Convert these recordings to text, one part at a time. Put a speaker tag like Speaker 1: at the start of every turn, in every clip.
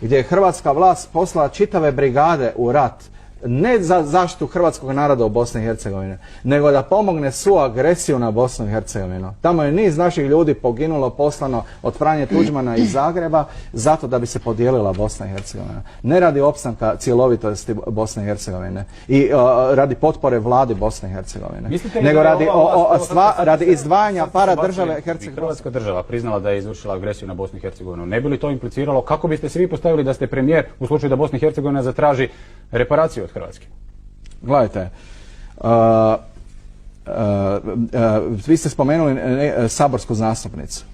Speaker 1: gdje je hrvatska vlast poslala čitave brigade u rat, ne za zaštitu hrvatskog naroda u Bosni i Hercegovini, nego da pomogne svu agresiju na Bosnu i Hercegovinu. Tamo je niz naših ljudi poginulo, poslano od Franje Tuđmana iz Zagreba, zato da bi se podijelila Bosna i Hercegovina. Ne radi opstanka cjelovitosti Bosne i Hercegovine i radi potpore vladi Bosne i Hercegovine, nego radi izdvajanja para države Hercegovine.
Speaker 2: Hrvatska država priznala da je izvršila agresiju na Bosnu i Hercegovinu. Ne bi li to impliciralo, kako biste se vi postavili da ste premijer u slučaju da Bosna i Hercegovina zatraži reparaciju od Hrvatske?
Speaker 1: Gledajte, vi ste spomenuli saborsku zastupnicu.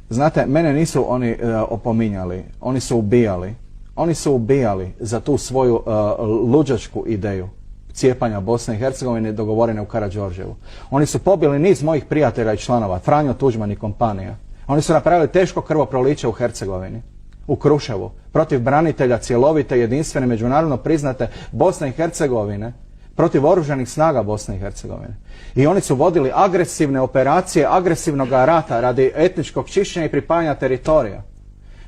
Speaker 1: Znate, mene nisu oni opominjali, oni su ubijali. Oni su ubijali za tu svoju luđačku ideju cijepanja Bosne i Hercegovine dogovorene u Karađorđevu. Oni su pobili niz mojih prijatelja i članova, Franjo Tuđman i kompanija. Oni su napravili teško krvoproliće u Hercegovini, u Kruševu, protiv branitelja cjelovite, jedinstvene, međunarodno priznate Bosne i Hercegovine, protiv oružanih snaga Bosne i Hercegovine. I oni su vodili agresivne operacije, agresivnog rata radi etničkog čišćenja i pripajanja teritorija.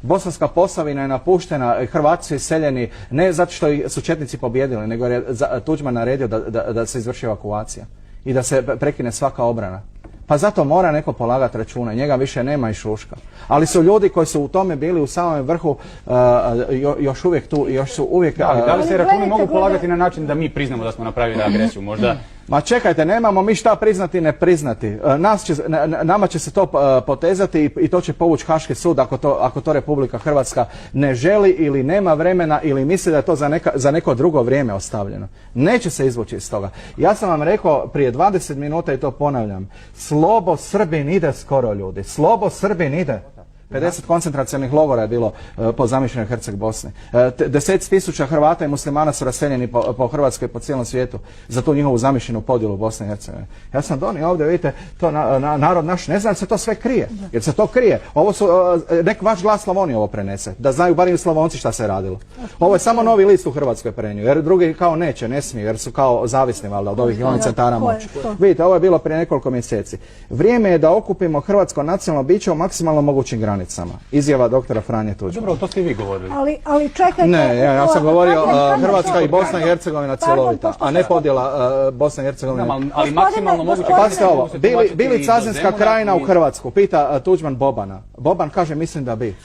Speaker 1: Bosanska Posavina je napuštena, Hrvati su iseljeni ne zato što su četnici pobjedili, nego je Tuđman naredio da se izvrši evakuacija i da se prekine svaka obrana. Pa zato mora neko polagati račune, njega više nema i šuška. Ali su ljudi koji su u tome bili u samom vrhu još uvijek tu, još su uvijek...
Speaker 2: Da li se računi mogu polagati na način da mi priznamo da smo napravili agresiju, možda?
Speaker 1: Ma čekajte, nemamo mi šta priznati, ne priznati. Nama će se to potezati i to će povući Haški sud ako to Republika Hrvatska ne želi ili nema vremena ili misli da je to za neko drugo vrijeme ostavljeno. Neće se izvući iz toga. Ja sam vam rekao prije 20 minuta i to ponavljam. Slobo Srbin ide skoro, ljudi. Slobo Srbin ide. 50 koncentracionih logora je bilo po zamišljenoj Herceg Bosni. Deseci tisuća Hrvata i muslimana su raseljeni po Hrvatskoj i po cijelom svijetu za tu njihovu zamišljenu podjelu Bosne i Hercegovine. Ja sam donio ovdje, vidite, to narod naš ne zna da se to sve krije. Jer se to krije. Ovo su, nek vaš glas Slavonije ovo prenese. Da znaju bar i Slavonci šta se radilo. Ovo je samo Novi list u Hrvatskoj prenio. Jer drugi kao neće, ne smiju, jer su kao zavisni valjda od ovih centara moći. Vidite, ovo je bilo prije nekoliko mjeseci. Vrijeme je da okupimo hrvatsko nacionalno biće u maksimalno mogućim granicama. Izjava doktora Franje Tuđmana.
Speaker 2: Dobro, to ste i vi govorili.
Speaker 3: Ali čekajte...
Speaker 1: Ne, ja sam govorio Hrvatska i Bosna i Hercegovina cjelovita, a ne podjela Bosne i Hercegovine.
Speaker 2: Ali maksimalno moguće...
Speaker 1: Pazite ovo, bi li Cazinska krajina u Hrvatsku? Pita Tuđman Bobana. Boban kaže mislim da bi.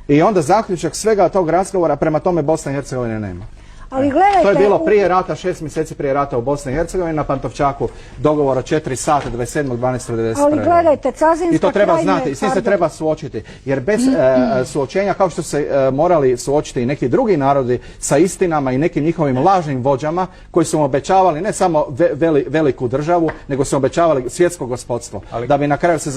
Speaker 1: I onda zaključak svega tog razgovora, prema tome Bosna i Hercegovina nema.
Speaker 3: Ali gledajte,
Speaker 1: to je bilo prije rata, 6 mjeseci prije rata u Bosni i Hercegovini na Pantovčaku, dogovor od 4 sata 27.12.1991.
Speaker 3: Ali gledajte, Cazinska
Speaker 1: I to treba znati, i s tim se treba suočiti. Jer bez suočenja, kao što se morali suočiti i neki drugi narodi sa istinama i nekim njihovim lažnim vođama koji su obećavali ne samo veliku državu, nego su obećavali svjetsko gospodstvo. Da bi na kraju se...